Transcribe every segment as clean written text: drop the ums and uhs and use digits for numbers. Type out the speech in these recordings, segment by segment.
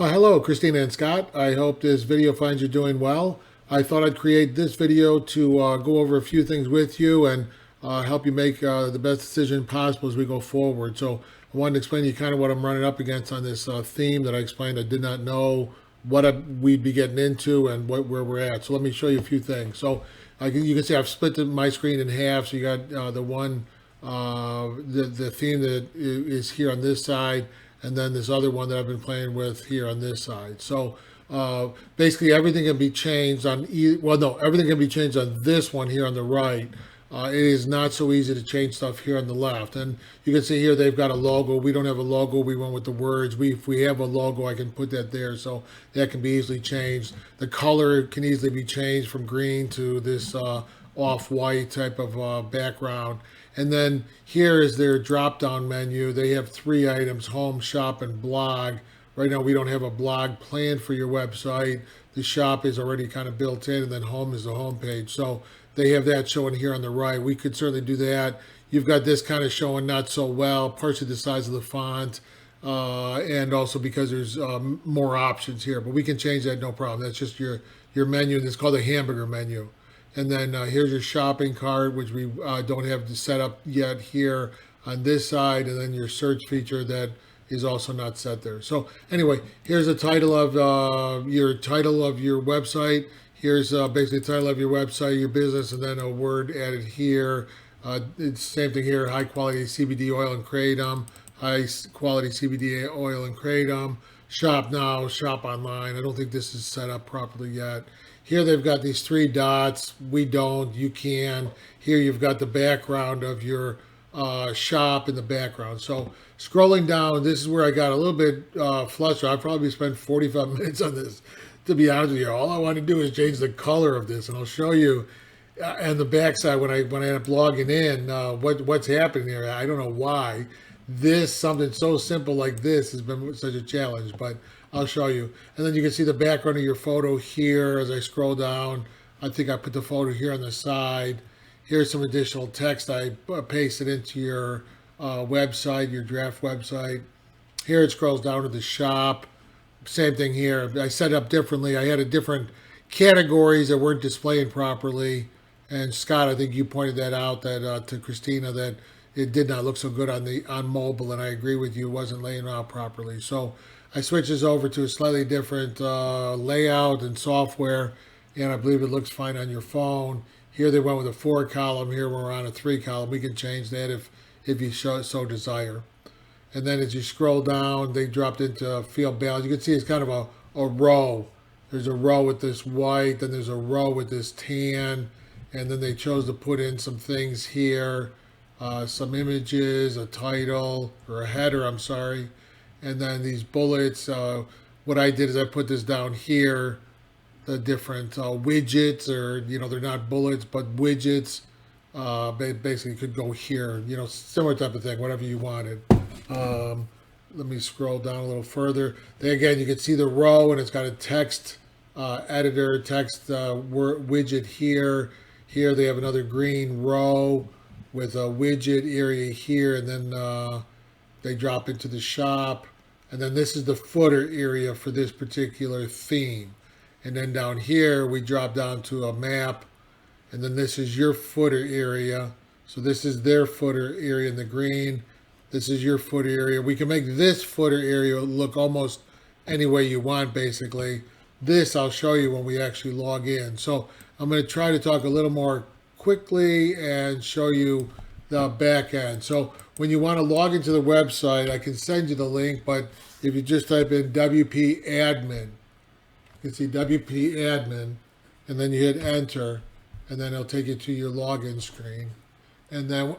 Hello, Christina and Scott. I hope this video finds you doing well. I thought I'd create this video to go over a few things with you and help you make the best decision possible as we go forward. So I wanted to explain to you kind of what I'm running up against on this theme that I explained. I did not know we'd be getting into and where we're at. So let me show you a few things. So you can see I've split my screen in half. So you got the theme that is here on this side, and then this other one that I've been playing with here on this side. So basically everything can be changed on, everything can be changed on this one here on the right. It is not so easy to change stuff here on the left. And you can see here they've got a logo. We don't have a logo. We went with the words. If we have a logo, I can put that there. So that can be easily changed. The color can easily be changed from green to this off-white type of background. And then here is their drop-down menu. They have 3 items: home, shop, and blog. Right now we don't have a blog planned for your website. The shop is already kind of built in, and then home is the home page. So they have that showing here on the right. We could certainly do that. You've got this kind of showing not so well, partially the size of the font, and also because there's more options here. But we can change that, no problem. That's just your menu, and it's called a hamburger menu. And then here's your shopping cart, which we don't have to set up yet here on this side, and then your search feature that is also not set there. So anyway, here's the title of your website. Here's basically the title of your website, your business, and then a word added here. It's the same thing here: high quality CBD oil and kratom, high quality CBD oil and kratom. Shop now, shop online. I don't think this is set up properly yet. Here they've got these 3 dots. We don't. You can. Here you've got the background of your shop in the background. So scrolling down, this is where I got a little bit flustered. I probably spent 45 minutes on this. To be honest with you, all I want to do is change the color of this, and I'll show you. And the backside when I end up logging in, what's happening here. I don't know why. Something so simple like this has been such a challenge, but I'll show you. And then you can see the background of your photo here as I scroll down. I think I put the photo here on the side. Here's some additional text I pasted into your website, your draft website. Here it scrolls down to the shop. Same thing here. I set it up differently. I had a different categories that weren't displaying properly. And Scott, I think you pointed that out to Christina, that it did not look so good on mobile, and I agree with you, it wasn't laying out properly. So I switched this over to a slightly different layout and software, and I believe it looks fine on your phone. Here they went with a 4 column. Here we're on a 3 column. We can change that if you so desire. And then as you scroll down, they dropped into field balance. You can see it's kind of a row. There's a row with this white, then there's a row with this tan, and then they chose to put in some things here. Some images, a title, or a header, I'm sorry. And then these bullets, what I did is I put this down here, the different widgets, or, they're not bullets, but widgets, basically could go here, similar type of thing, whatever you wanted. Let me scroll down a little further. Then again, you can see the row, and it's got a text editor, text widget here. Here they have another green row with a widget area here, and then they drop into the shop, and then this is the footer area for this particular theme. And then down here we drop down to a map, and then this is your footer area. So this is their footer area in the green. This is your footer area. We can make this footer area look almost any way you want, basically. This I'll show you when we actually log in. So I'm going to try to talk a little more quickly and show you the back end. So when you want to log into the website, I can send you the link, but if you just type in WP admin, you can see WP admin, and then you hit enter, and then it'll take you to your login screen. And then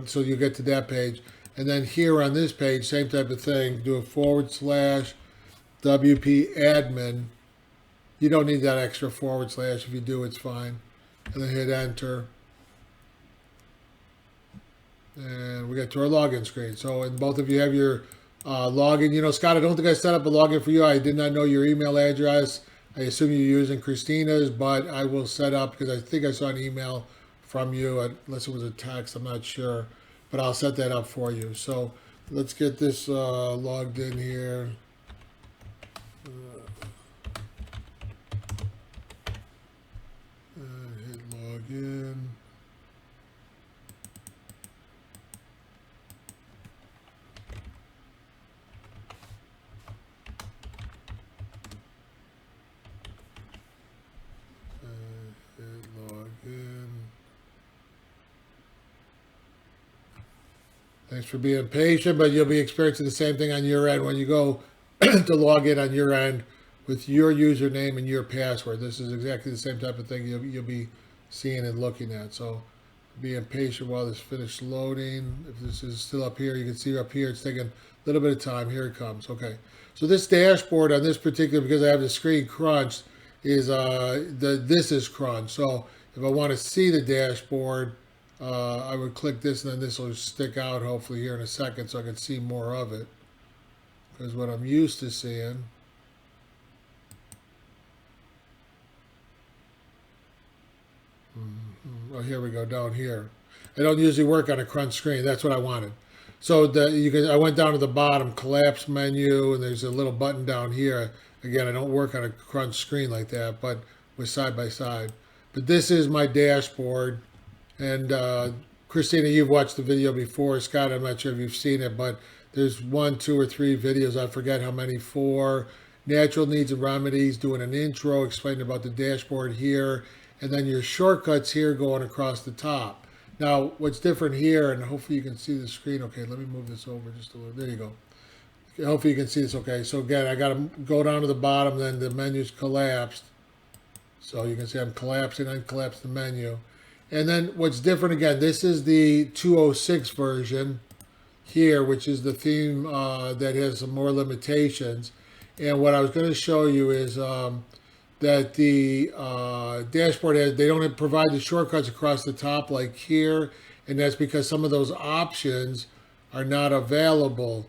so you get to that page. And then here on this page, same type of thing, do a / WP admin. You don't need that extra / if you do, it's fine. And then hit enter. And we get to our login screen. So, and both of you have your login. Scott, I don't think I set up a login for you. I did not know your email address. I assume you're using Christina's, but I will set up, because I think I saw an email from you, unless it was a text, I'm not sure, but I'll set that up for you. So let's get this logged in here. Thanks for being patient, but you'll be experiencing the same thing on your end when you go to log in on your end with your username and your password. This is exactly the same type of thing you'll be seeing and looking at. So being patient while this finishes loading. If this is still up here, you can see up here it's taking a little bit of time. Here it comes. Okay. So this dashboard on this particular, because I have the screen crunched, is this is crunched. So if I want to see the dashboard, I would click this and then this will stick out hopefully here in a second so I can see more of it. Because what I'm used to seeing oh, here we go, down here. I don't usually work on a crunch screen. That's what I wanted. So I went down to the bottom, collapse menu, and there's a little button down here. Again, I don't work on a crunch screen like that, but with side by side. But this is my dashboard. And Christina, you've watched the video before. Scott, I'm not sure if you've seen it, but there's 1, 2, or 3 videos. I forget how many. 4. Natural needs and remedies, doing an intro, explaining about the dashboard here. And then your shortcuts here going across the top. Now, what's different here, and hopefully you can see the screen. Okay, let me move this over just a little. There you go. Hopefully you can see this okay. So again, I got to go down to the bottom, then the menu's collapsed. So you can see I'm collapsing, uncollapsed the menu. And then what's different again, this is the 206 version here, which is the theme that has some more limitations. And what I was going to show you is that the dashboard they don't provide the shortcuts across the top like here, and that's because some of those options are not available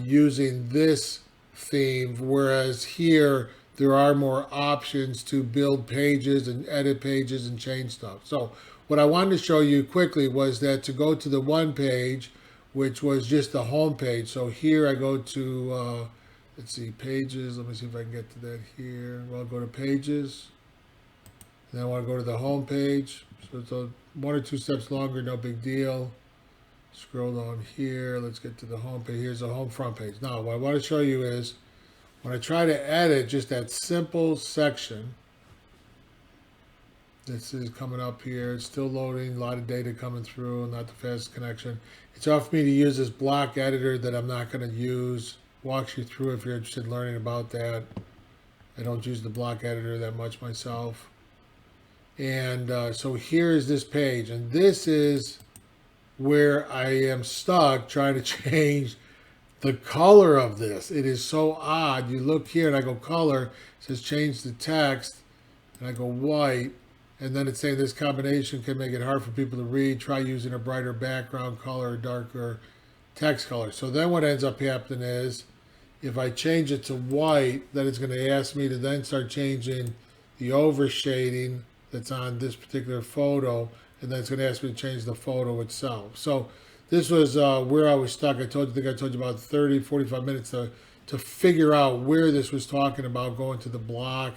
using this theme, whereas here there are more options to build pages and edit pages and change stuff. So what I wanted to show you quickly was that to go to the one page, which was just the home page. So here I go to let's see, pages. Let me see if I can get to that here. Well, I'll go to pages. And then I want to go to the home page. So it's 1 or 2 steps longer, no big deal. Scroll down here. Let's get to the home page. Here's the home front page. Now, what I want to show you is when I try to edit just that simple section, this is coming up here. It's still loading. A lot of data coming through. Not the fastest connection. It's off me to use this block editor that I'm not going to use. Walks you through if you're interested in learning about that. I don't use the block editor that much myself. And so here is this page, and this is where I am stuck trying to change the color of this. It is so odd. You look here and I go color, it says change the text, and I go white, and then it's saying this combination can make it hard for people to read. Try using a brighter background color or darker text color. So then what ends up happening is if I change it to white, then it's going to ask me to then start changing the overshading that's on this particular photo, and then it's going to ask me to change the photo itself. So this was where I was stuck. I think I told you about 30, 45 minutes to figure out where this was talking about, going to the block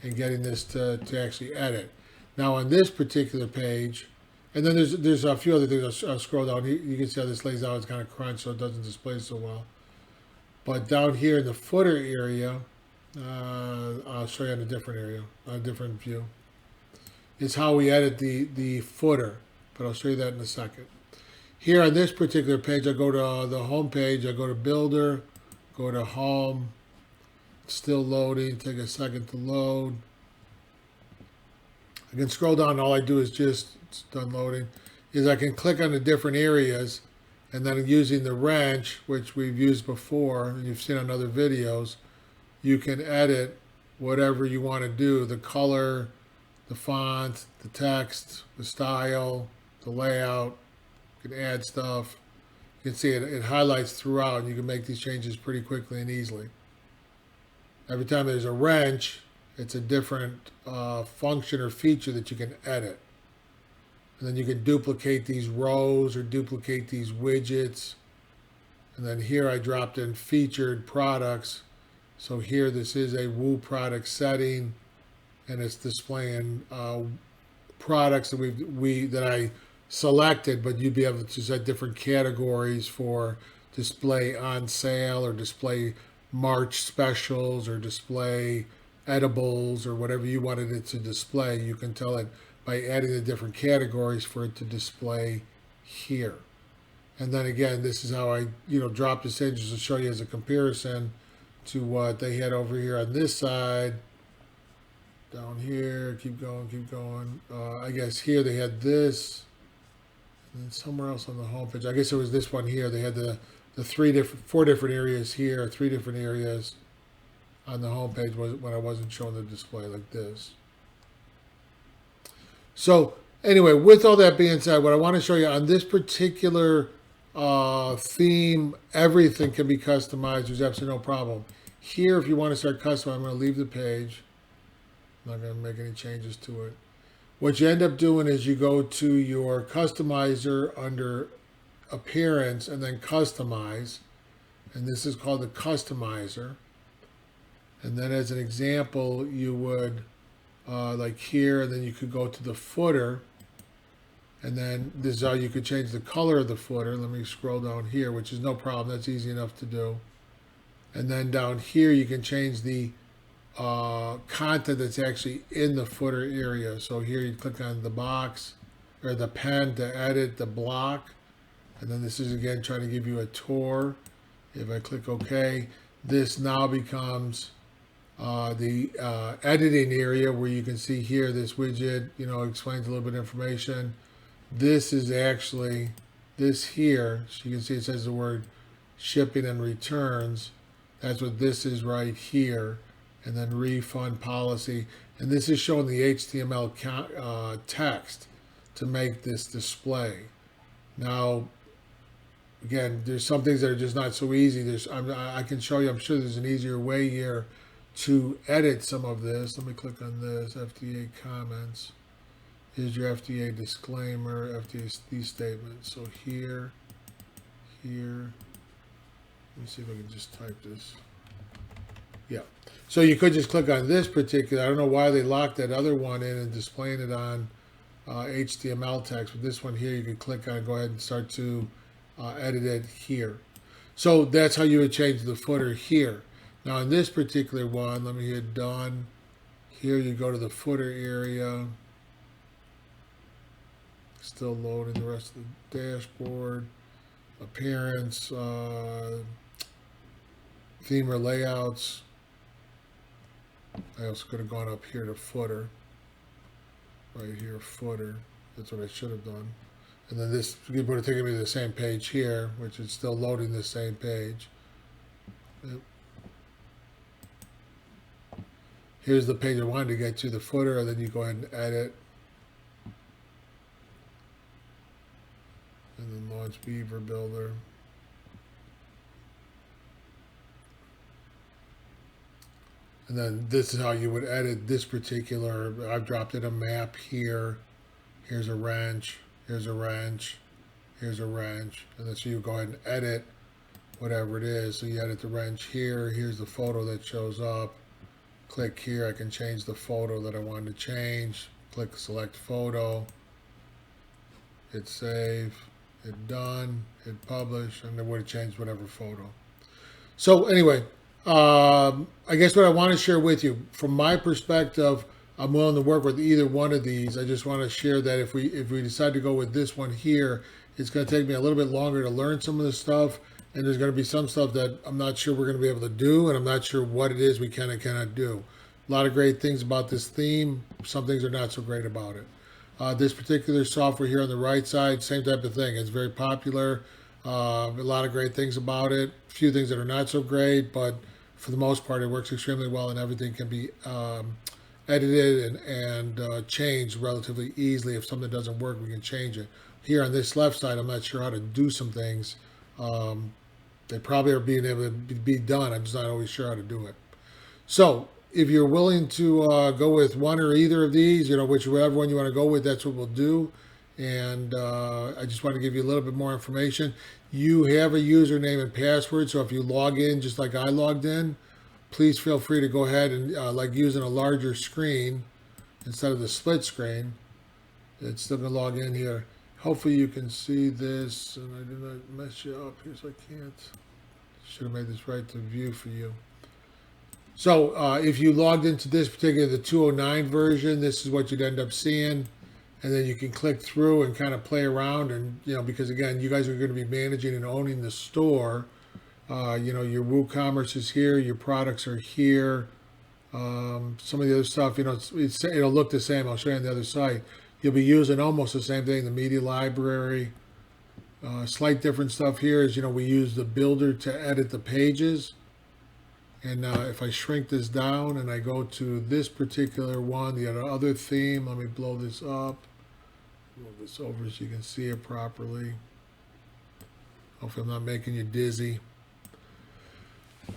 and getting this to actually edit. Now on this particular page, and then there's a few other things. I'll scroll down. You can see how this lays out. It's kind of crunched, so it doesn't display so well. But down here in the footer area, I'll show you on a different area, a different view. It's how we edit the footer, but I'll show you that in a second. Here on this particular page, I go to the home page. I go to Builder, go to Home. It's still loading. Take a second to load. I can scroll down. All I do is it's done loading. Is I can click on the different areas. And then using the wrench, which we've used before, and you've seen on other videos, you can edit whatever you want to do. The color, the font, the text, the style, the layout. You can add stuff. You can see it highlights throughout, and you can make these changes pretty quickly and easily. Every time there's a wrench, it's a different function or feature that you can edit. And then you can duplicate these rows or duplicate these widgets. And then here I dropped in featured products. So here this is a Woo product setting, and it's displaying products that that I selected, but you'd be able to set different categories for display on sale or display March specials or display edibles or whatever you wanted it to display. You can tell it by adding the different categories for it to display here. And then again, this is how I, dropped this in just to show you as a comparison to what they had over here on this side. Down here, keep going, keep going. I guess here they had this, and then somewhere else on the homepage. I guess it was this one here. They had the four different areas here, 3 different areas on the homepage when I wasn't showing the display like this. So anyway, with all that being said, what I want to show you on this particular theme, everything can be customized. There's absolutely no problem. Here, if you want to start customizing, I'm going to leave the page. I'm not going to make any changes to it. What you end up doing is you go to your customizer under appearance and then customize. And this is called the customizer. And then as an example, you would like here, and then you could go to the footer. And then this is how you could change the color of the footer. Let me scroll down here, which is no problem. That's easy enough to do. And then down here, you can change the content that's actually in the footer area. So here you click on the box or the pen to edit the block. And then this is again trying to give you a tour. If I click OK, this now becomes the editing area where you can see here this widget, explains a little bit of information. This is actually this here. So you can see it says the word shipping and returns. That's what this is right here. And then refund policy. And this is showing the HTML text to make this display. Now, again, there's some things that are just not so easy. I can show you, I'm sure there's an easier way here to edit some of this. Let me click on this, FDA comments. Here's your FDA disclaimer, FDA statement. So here. Let me see if I can just type this. Yeah. So you could just click on this particular, I don't know why they locked that other one in and displaying it on HTML text, but this one here you can click on, go ahead and start to edit it here. So that's how you would change the footer here. Now in this particular one, let me hit done. Here you go to the footer area. Still loading the rest of the dashboard. Appearance, theme or layouts. I also could have gone up here to footer. Right here, footer. That's what I should have done. And then this would have taken me to the same page here, which is still loading the same page. Yep. Here's the page I wanted to get to, the footer, and then you go ahead and edit. And then launch Beaver Builder. And then this is how you would edit this particular, I've dropped in a map here. Here's a wrench, here's a wrench, here's a wrench. And then so you go ahead and edit whatever it is. So you edit the wrench here, here's the photo that shows up. Click here, I can change the photo that I wanted to change. Click select photo, hit save, hit done, hit publish, and then would have changed whatever photo. So anyway, I guess what I want to share with you, from my perspective, I'm willing to work with either one of these. I just want to share that if we decide to go with this one here, it's going to take me a little bit longer to learn some of this stuff, and there's going to be some stuff that I'm not sure we're going to be able to do, and I'm not sure what it is we can and cannot do. A lot of great things about this theme. Some things are not so great about it. This particular software here on the right side, same type of thing. It's very popular. A lot of great things about it. A few things that are not so great, but for the most part, it works extremely well, and everything can be edited and changed relatively easily. If something doesn't work, we can change it. Here on this left side, I'm not sure how to do some things. They probably are being able to be done. I'm just not always sure how to do it. So if you're willing to go with one or either of these, whichever one you want to go with, that's what we'll do. And I just want to give you a little bit more information. You have a username and password, so if you log in just like I logged in, please feel free to go ahead and like using a larger screen instead of the split screen. It's still going to log in here. Hopefully you can see this, and I did not mess you up here, so I can't. Should have made this right to view for you. So if you logged into this particular, the 209 version, this is what you'd end up seeing. and then you can click through and kind of play around, and because again, you guys are going to be managing and owning the store. Your Woo Commerce is here, your products are here. Some of the other stuff, it'll look the same. I'll show you on the other side. You'll be using almost the same thing, the media library. Slight different stuff here is, we use the builder to edit the pages. And if I shrink this down and I go to this particular one, the other theme, let me blow this up. Move this over so you can see it properly. Hopefully I'm not making you dizzy.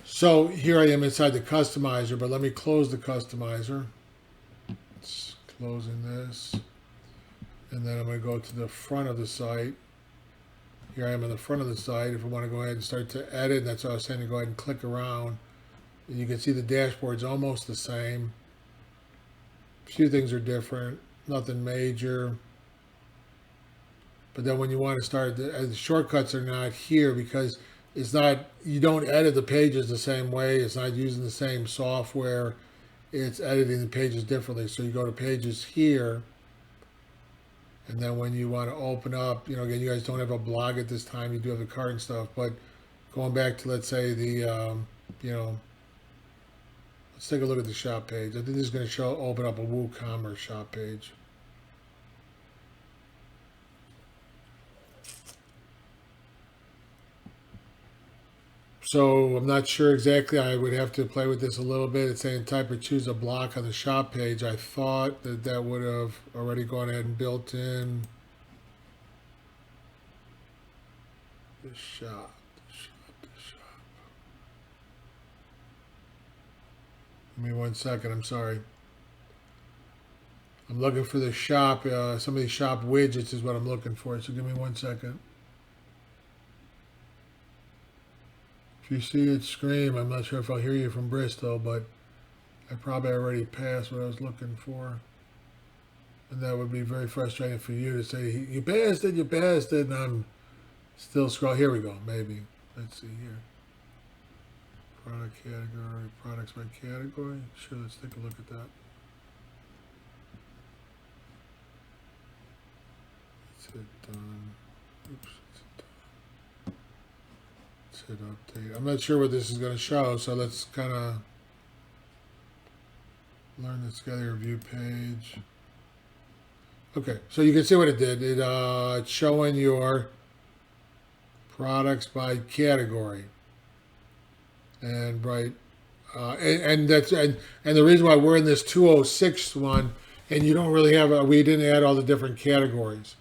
So here I am inside the customizer, but let me close the customizer. It's closing this. And then I'm going to go to the front of the site. Here I am on the front of the site. If I want to go ahead and start to edit, that's what I was saying, to go ahead and click around. And you can see the dashboard's almost the same. A few things are different, nothing major. But then when you want to start, the shortcuts are not here because it's not, you don't edit the pages the same way. It's not using the same software. It's editing the pages differently. So you go to pages here. And then when you want to open up, again, you guys don't have a blog at this time. You do have the cart and stuff. But going back to, let's say, the, let's take a look at the shop page. I think this is going to open up a Woo Commerce shop page. So I'm not sure exactly. I would have to play with this a little bit. It's saying type or choose a block on the shop page. I thought that would have already gone ahead and built in the shop. Give me 1 second. I'm sorry. I'm looking for the shop. Some of these shop widgets is what I'm looking for. So give me 1 second. If you see it, scream. I'm not sure if I'll hear you from Bristol, but I probably already passed what I was looking for. And that would be very frustrating for you to say, you passed it, and I'm still scrolling. Here we go, maybe. Let's see here. Product category, products by category. Sure, let's take a look at that. Let's hit done. Oops. Hit update. I'm not sure what this is going to show, so let's kind of learn this together. View page. Okay, so you can see what it did. It's showing your products by category, and and the reason why we're in this 206 one, and you don't really have we didn't add all the different categories.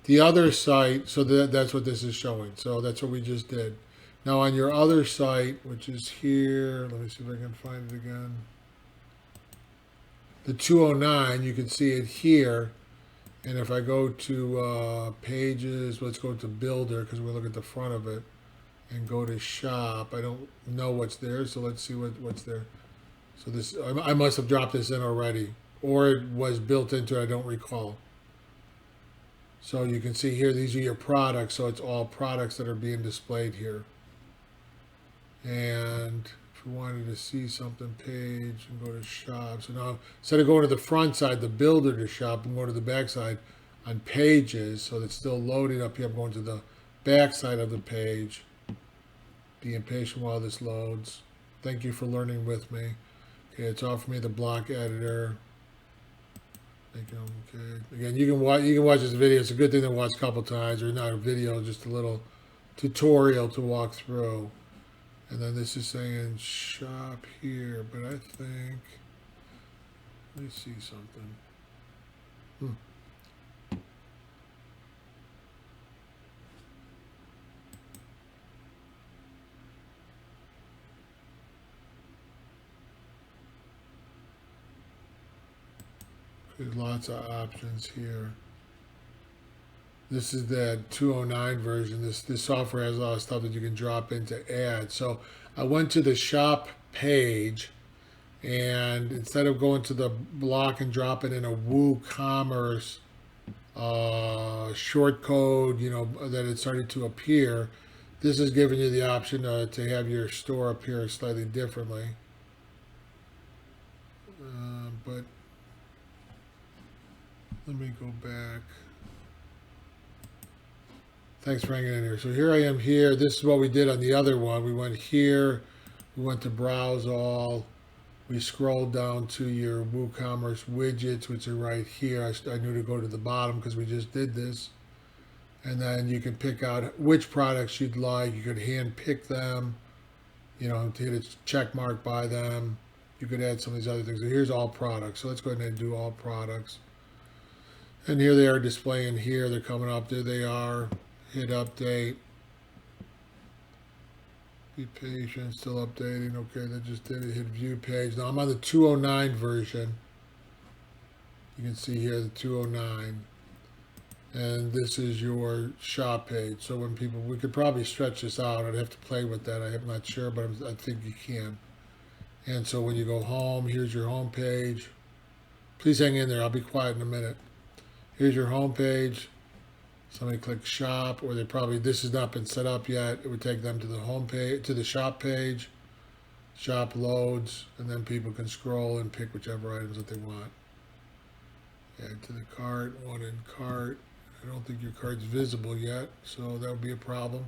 The other site, so that's what this is showing. So that's what we just did. Now on your other site, which is here, let me see if I can find it again. The 209, you can see it here. And if I go to pages, let's go to builder because we'll look at the front of it and go to shop. I don't know what's there, so let's see what's there. So this, I must have dropped this in already, or it was built into it, I don't recall. So you can see here, these are your products. So it's all products that are being displayed here. And if you wanted to see something, page, and go to shop. So now instead of going to the front side, the builder to shop, and go to the back side on pages. So it's still loading up here. I'm going to the back side of the page. Be patient while this loads. Thank you for learning with me. Okay, it's offering me the block editor. Okay. Again, you can watch this video. It's a good thing to watch a couple times, or not a video, just a little tutorial to walk through. And then this is saying shop here, but I think, let me see something. There's lots of options here. This is the 209 version. This software has a lot of stuff that you can drop into add. So I went to the shop page, and instead of going to the block and dropping in a Woo Commerce short code, that it started to appear, this is giving you the option to have your store appear slightly differently. But Let me go back. Thanks for hanging in here. So here I am here. This is what we did on the other one. We went here. We went to browse all. We scrolled down to your Woo Commerce widgets, which are right here. I knew to go to the bottom because we just did this. And then you can pick out which products you'd like. You could hand pick them, you know, to hit a check mark by them. You could add some of these other things. So here's all products. So let's go ahead and do all products. And here they are displaying here. They're coming up. There they are. Hit update. Be patient, still updating. Okay, that just did it. Hit view page. Now I'm on the 209 version. You can see here the 209. And this is your shop page. So when people, we could probably stretch this out. I'd have to play with that. I'm not sure, but I think you can. And so when you go home, here's your home page. Please hang in there. I'll be quiet in a minute. Here's your home page. Somebody click shop, or they probably, this has not been set up yet. It would take them to the home page, to the shop page. Shop loads, and then people can scroll and pick whichever items that they want. Add to the cart, one in cart. I don't think your cart's visible yet, so that would be a problem.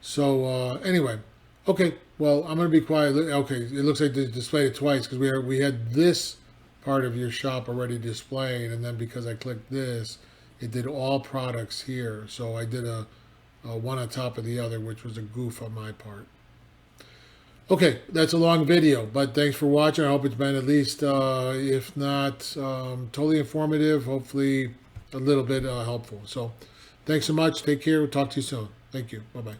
So anyway, okay, well, I'm going to be quiet. Okay, it looks like they displayed it twice because we had this part of your shop already displaying, and then because I clicked this, it did all products here. So I did a one on top of the other, which was a goof on my part. Okay, that's a long video, but thanks for watching. I hope it's been at least, if not totally informative, hopefully a little bit helpful. So thanks so much. Take care. We'll talk to you soon. Thank you. Bye-bye.